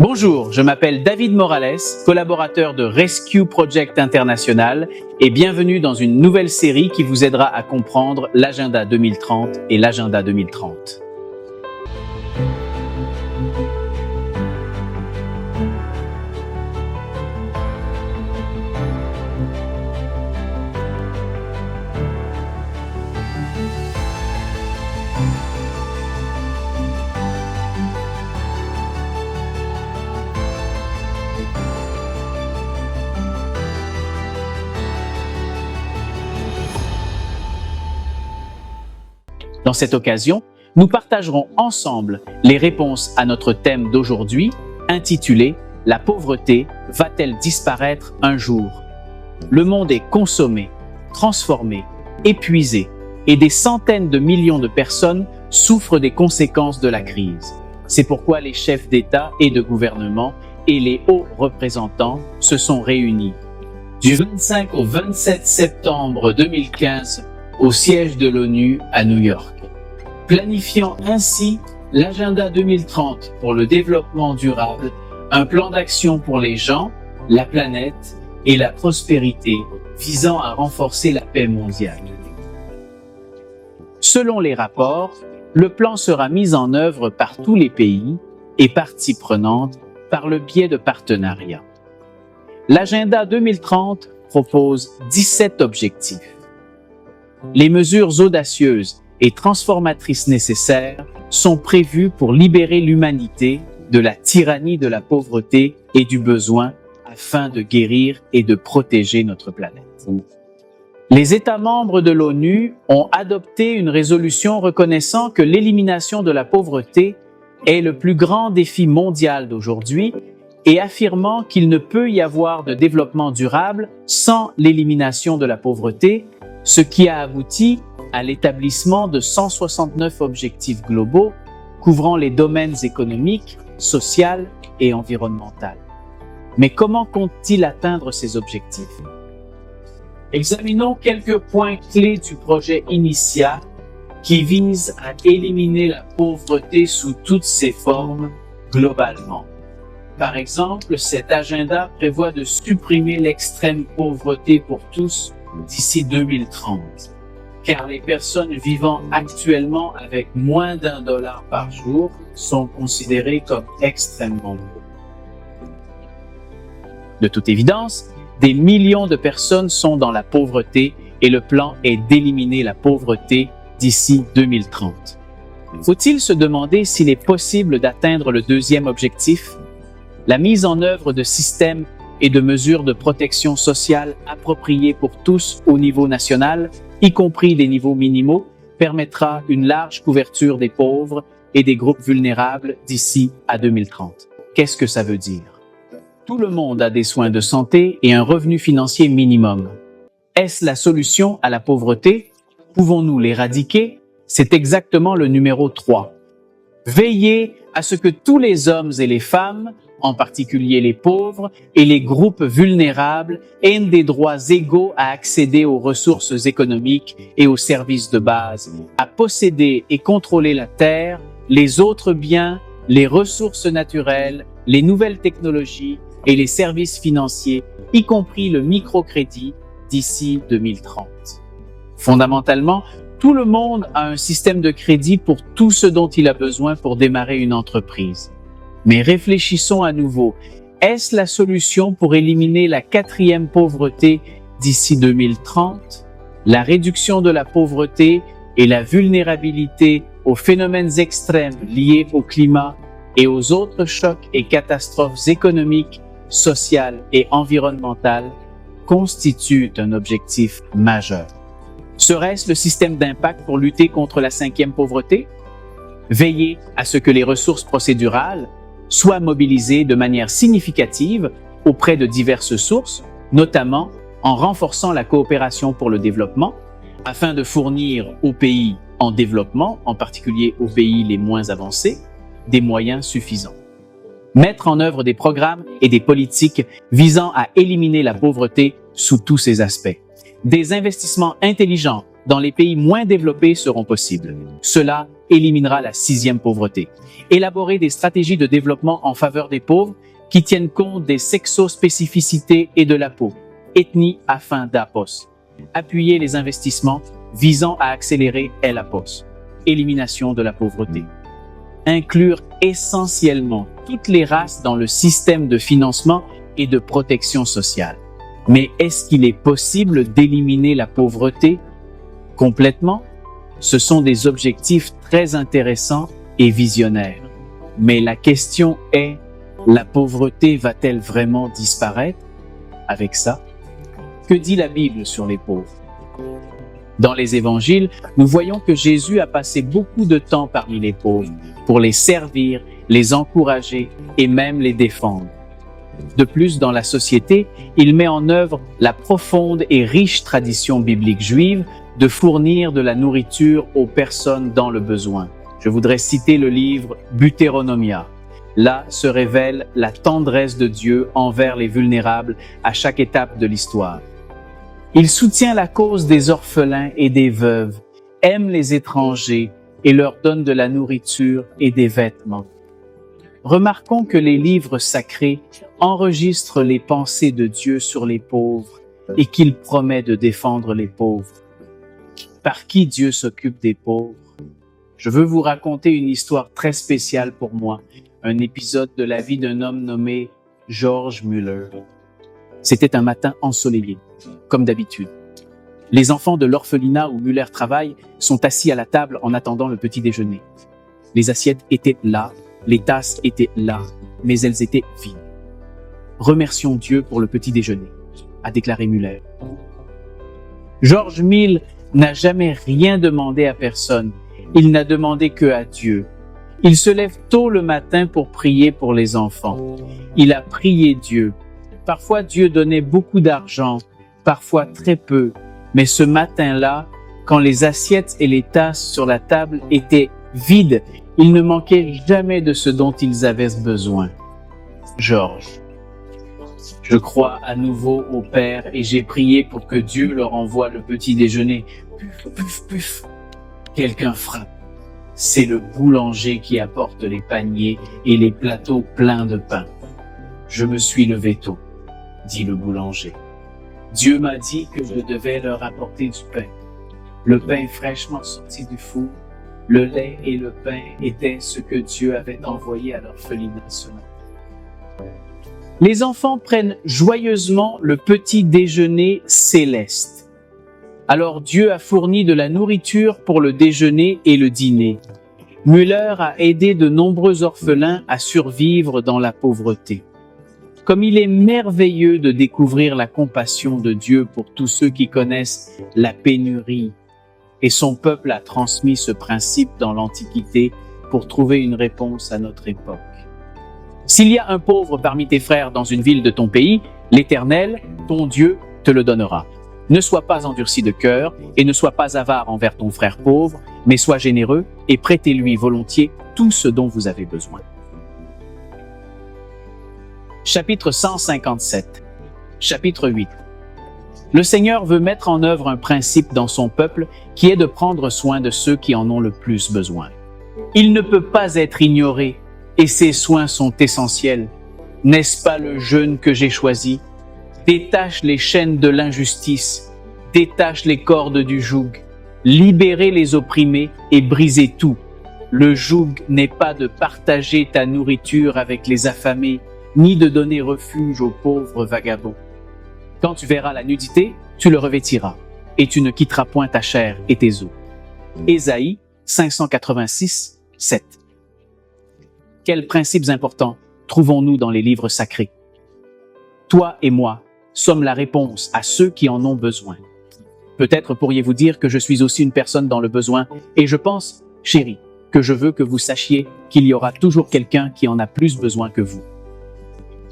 Bonjour, je m'appelle David Morales, collaborateur de Rescue Project International et bienvenue dans une nouvelle série qui vous aidera à comprendre l'agenda 2030 et l'agenda 2030. Dans cette occasion, nous partagerons ensemble les réponses à notre thème d'aujourd'hui, intitulé « La pauvreté va-t-elle disparaître un jour ?» Le monde est consommé, transformé, épuisé et des centaines de millions de personnes souffrent des conséquences de la crise. C'est pourquoi les chefs d'État et de gouvernement et les hauts représentants se sont réunis. Du 25 au 27 septembre 2015, au siège de l'ONU à New York, planifiant ainsi l'agenda 2030 pour le développement durable, un plan d'action pour les gens, la planète et la prospérité visant à renforcer la paix mondiale. Selon les rapports, le plan sera mis en œuvre par tous les pays et parties prenantes par le biais de partenariats. L'agenda 2030 propose 17 objectifs. Les mesures audacieuses et transformatrices nécessaires sont prévues pour libérer l'humanité de la tyrannie de la pauvreté et du besoin afin de guérir et de protéger notre planète. Les États membres de l'ONU ont adopté une résolution reconnaissant que l'élimination de la pauvreté est le plus grand défi mondial d'aujourd'hui et affirmant qu'il ne peut y avoir de développement durable sans l'élimination de la pauvreté, ce qui a abouti à l'établissement de 169 objectifs globaux couvrant les domaines économiques, sociaux et environnementaux. Mais comment compte-t-il atteindre ces objectifs? Examinons quelques points clés du projet initial qui vise à éliminer la pauvreté sous toutes ses formes globalement. Par exemple, cet agenda prévoit de supprimer l'extrême pauvreté pour tous d'ici 2030, car les personnes vivant actuellement avec moins d'$1 par jour sont considérées comme extrêmement pauvres. De toute évidence, des millions de personnes sont dans la pauvreté et le plan est d'éliminer la pauvreté d'ici 2030. Faut-il se demander s'il est possible d'atteindre le deuxième objectif? La mise en œuvre de systèmes et de mesures de protection sociale appropriées pour tous au niveau national, y compris les niveaux minimaux, permettra une large couverture des pauvres et des groupes vulnérables d'ici à 2030. Qu'est-ce que ça veut dire? Tout le monde a des soins de santé et un revenu financier minimum. Est-ce la solution à la pauvreté? Pouvons-nous l'éradiquer? C'est exactement le numéro 3. Veiller à ce que tous les hommes et les femmes, en particulier les pauvres et les groupes vulnérables, aient des droits égaux à accéder aux ressources économiques et aux services de base, à posséder et contrôler la terre, les autres biens, les ressources naturelles, les nouvelles technologies et les services financiers, y compris le microcrédit, d'ici 2030. Fondamentalement, tout le monde a un système de crédit pour tout ce dont il a besoin pour démarrer une entreprise. Mais réfléchissons à nouveau. Est-ce la solution pour éliminer la quatrième pauvreté d'ici 2030? La réduction de la pauvreté et la vulnérabilité aux phénomènes extrêmes liés au climat et aux autres chocs et catastrophes économiques, sociales et environnementales constituent un objectif majeur. Serait-ce le système d'impact pour lutter contre la cinquième pauvreté? Veiller à ce que les ressources procédurales soient mobilisées de manière significative auprès de diverses sources, notamment en renforçant la coopération pour le développement, afin de fournir aux pays en développement, en particulier aux pays les moins avancés, des moyens suffisants. Mettre en œuvre des programmes et des politiques visant à éliminer la pauvreté sous tous ses aspects. Des investissements intelligents dans les pays moins développés seront possibles. Cela éliminera la 6e pauvreté. Élaborer des stratégies de développement en faveur des pauvres qui tiennent compte des sexospécificités et de la peau, ethnie afin d'APOS. Appuyer les investissements visant à accélérer LAPOS. Élimination de la pauvreté. Inclure essentiellement toutes les races dans le système de financement et de protection sociale. Mais est-ce qu'il est possible d'éliminer la pauvreté complètement? Ce sont des objectifs très intéressants et visionnaires. Mais la question est, la pauvreté va-t-elle vraiment disparaître avec ça? Que dit la Bible sur les pauvres? Dans les évangiles, nous voyons que Jésus a passé beaucoup de temps parmi les pauvres pour les servir, les encourager et même les défendre. De plus, dans la société, il met en œuvre la profonde et riche tradition biblique juive de fournir de la nourriture aux personnes dans le besoin. Je voudrais citer le livre Deutéronomia. Là se révèle la tendresse de Dieu envers les vulnérables à chaque étape de l'histoire. Il soutient la cause des orphelins et des veuves, aime les étrangers et leur donne de la nourriture et des vêtements. Remarquons que les livres sacrés enregistrent les pensées de Dieu sur les pauvres et qu'il promet de défendre les pauvres. Par qui Dieu s'occupe des pauvres? Je veux vous raconter une histoire très spéciale pour moi, un épisode de la vie d'un homme nommé George Muller. C'était un matin ensoleillé, comme d'habitude. Les enfants de l'orphelinat où Muller travaille sont assis à la table en attendant le petit déjeuner. Les assiettes étaient là, les tasses étaient là, mais elles étaient vides. Remercions Dieu pour le petit déjeuner, a déclaré Muller. George Mill n'a jamais rien demandé à personne. Il n'a demandé que à Dieu. Il se lève tôt le matin pour prier pour les enfants. Il a prié Dieu. Parfois, Dieu donnait beaucoup d'argent, parfois très peu. Mais ce matin-là, quand les assiettes et les tasses sur la table étaient vides, il ne manquait jamais de ce dont ils avaient besoin. George. Je crois à nouveau au Père et j'ai prié pour que Dieu leur envoie le petit déjeuner. Puf, puf, puf. Quelqu'un frappe. C'est le boulanger qui apporte les paniers et les plateaux pleins de pain. Je me suis levé tôt, dit le boulanger. Dieu m'a dit que je devais leur apporter du pain. Le pain fraîchement sorti du four, le lait et le pain étaient ce que Dieu avait envoyé à l'orphelinat ce matin. Les enfants prennent joyeusement le petit déjeuner céleste. Alors Dieu a fourni de la nourriture pour le déjeuner et le dîner. Muller a aidé de nombreux orphelins à survivre dans la pauvreté. Comme il est merveilleux de découvrir la compassion de Dieu pour tous ceux qui connaissent la pénurie. Et son peuple a transmis ce principe dans l'Antiquité pour trouver une réponse à notre époque. S'il y a un pauvre parmi tes frères dans une ville de ton pays, l'Éternel, ton Dieu, te le donnera. Ne sois pas endurci de cœur et ne sois pas avare envers ton frère pauvre, mais sois généreux et prêtez-lui volontiers tout ce dont vous avez besoin. Chapitre 157. Chapitre 8. Le Seigneur veut mettre en œuvre un principe dans son peuple qui est de prendre soin de ceux qui en ont le plus besoin. Il ne peut pas être ignoré et ses soins sont essentiels. N'est-ce pas le jeûne que j'ai choisi? Détache les chaînes de l'injustice, détache les cordes du joug, libérez les opprimés et brisez tout. Le joug n'est pas de partager ta nourriture avec les affamés, ni de donner refuge aux pauvres vagabonds. Quand tu verras la nudité, tu le revêtiras, et tu ne quitteras point ta chair et tes os. Ésaïe 586, 7. Quels principes importants trouvons-nous dans les livres sacrés? Toi et moi sommes la réponse à ceux qui en ont besoin. Peut-être pourriez-vous dire que je suis aussi une personne dans le besoin, et je pense, chérie, que je veux que vous sachiez qu'il y aura toujours quelqu'un qui en a plus besoin que vous.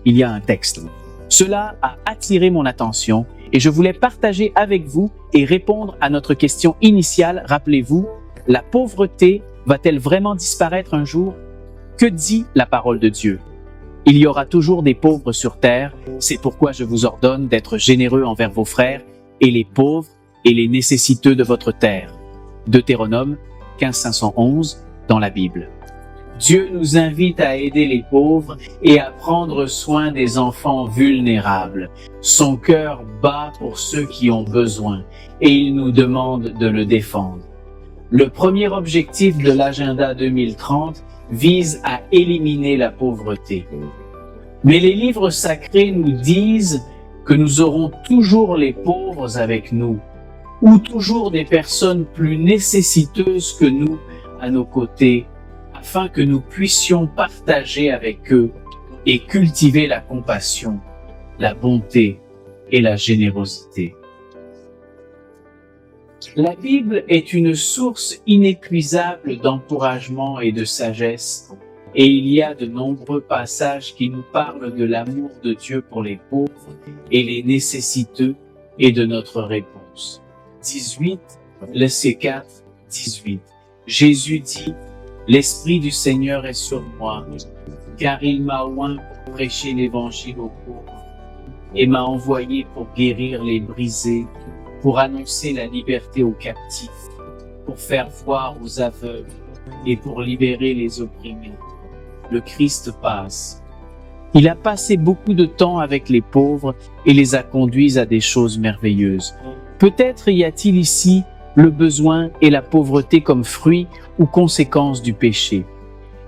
Il y a un texte. Cela a attiré mon attention et je voulais partager avec vous et répondre à notre question initiale. Rappelez-vous, la pauvreté va-t-elle vraiment disparaître un jour? Que dit la parole de Dieu? Il y aura toujours des pauvres sur terre, c'est pourquoi je vous ordonne d'être généreux envers vos frères et les pauvres et les nécessiteux de votre terre. Deutéronome 15:511 dans la Bible. Dieu nous invite à aider les pauvres et à prendre soin des enfants vulnérables. Son cœur bat pour ceux qui ont besoin et il nous demande de le défendre. Le premier objectif de l'agenda 2030 vise à éliminer la pauvreté. Mais les livres sacrés nous disent que nous aurons toujours les pauvres avec nous, ou toujours des personnes plus nécessiteuses que nous à nos côtés, afin que nous puissions partager avec eux et cultiver la compassion, la bonté et la générosité. La Bible est une source inépuisable d'encouragement et de sagesse, et il y a de nombreux passages qui nous parlent de l'amour de Dieu pour les pauvres et les nécessiteux et de notre réponse. 18, Laissez 4, 18. Jésus dit, « L'Esprit du Seigneur est sur moi, car il m'a oint pour prêcher l'Évangile aux pauvres, et m'a envoyé pour guérir les brisés, pour annoncer la liberté aux captifs, pour faire voir aux aveugles et pour libérer les opprimés. » Le Christ passe. Il a passé beaucoup de temps avec les pauvres et les a conduits à des choses merveilleuses. Peut-être y a-t-il ici le besoin et la pauvreté comme fruit ou conséquence du péché.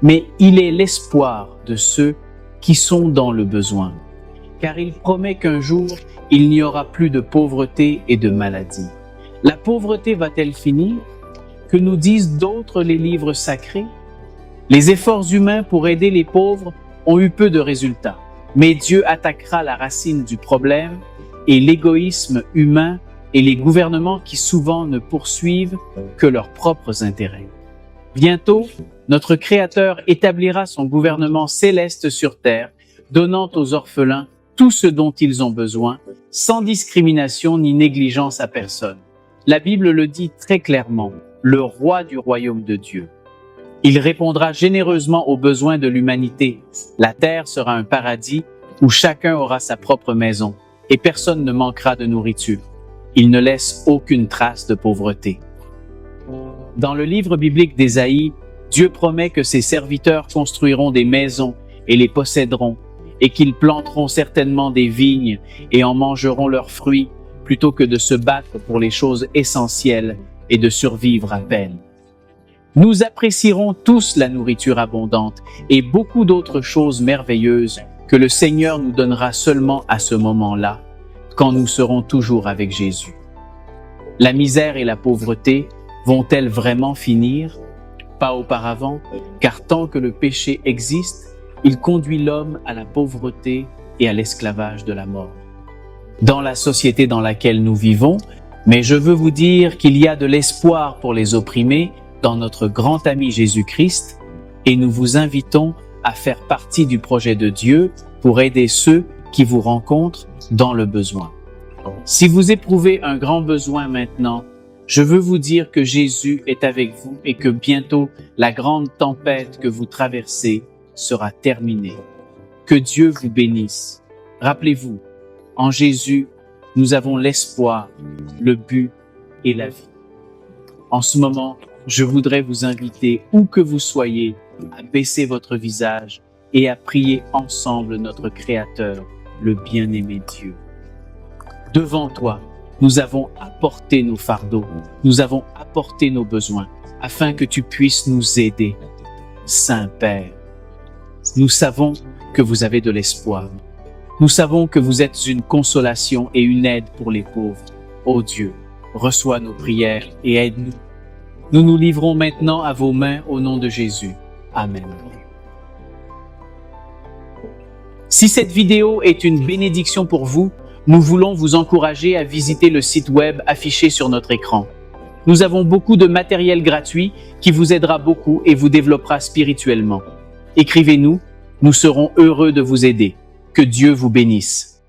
Mais il est l'espoir de ceux qui sont dans le besoin, car il promet qu'un jour, il n'y aura plus de pauvreté et de maladie. La pauvreté va-t-elle finir? Que nous disent d'autres les livres sacrés? Les efforts humains pour aider les pauvres ont eu peu de résultats, mais Dieu attaquera la racine du problème et l'égoïsme humain et les gouvernements qui souvent ne poursuivent que leurs propres intérêts. Bientôt, notre Créateur établira son gouvernement céleste sur terre, donnant aux orphelins tout ce dont ils ont besoin, sans discrimination ni négligence à personne. La Bible le dit très clairement, le roi du royaume de Dieu. Il répondra généreusement aux besoins de l'humanité. La terre sera un paradis où chacun aura sa propre maison et personne ne manquera de nourriture. Il ne laisse aucune trace de pauvreté. Dans le livre biblique d'Ésaïe, Dieu promet que ses serviteurs construiront des maisons et les posséderont, et qu'ils planteront certainement des vignes et en mangeront leurs fruits, plutôt que de se battre pour les choses essentielles et de survivre à peine. Nous apprécierons tous la nourriture abondante et beaucoup d'autres choses merveilleuses que le Seigneur nous donnera seulement à ce moment-là, quand nous serons toujours avec Jésus. La misère et la pauvreté vont-elles vraiment finir? Pas auparavant, car tant que le péché existe, il conduit l'homme à la pauvreté et à l'esclavage de la mort. Dans la société dans laquelle nous vivons, mais je veux vous dire qu'il y a de l'espoir pour les opprimés dans notre grand ami Jésus-Christ, et nous vous invitons à faire partie du projet de Dieu pour aider ceux qui vous rencontrent dans le besoin. Si vous éprouvez un grand besoin maintenant, je veux vous dire que Jésus est avec vous et que bientôt la grande tempête que vous traversez sera terminée. Que Dieu vous bénisse. Rappelez-vous, en Jésus, nous avons l'espoir, le but et la vie. En ce moment, je voudrais vous inviter, où que vous soyez, à baisser votre visage et à prier ensemble notre Créateur, le bien-aimé Dieu. Devant toi, nous avons apporté nos fardeaux, nous avons apporté nos besoins, afin que tu puisses nous aider. Saint-Père, nous savons que vous avez de l'espoir. Nous savons que vous êtes une consolation et une aide pour les pauvres. Ô Dieu, reçois nos prières et aide-nous. Nous nous livrons maintenant à vos mains au nom de Jésus. Amen. Si cette vidéo est une bénédiction pour vous, nous voulons vous encourager à visiter le site web affiché sur notre écran. Nous avons beaucoup de matériel gratuit qui vous aidera beaucoup et vous développera spirituellement. Écrivez-nous, nous serons heureux de vous aider. Que Dieu vous bénisse.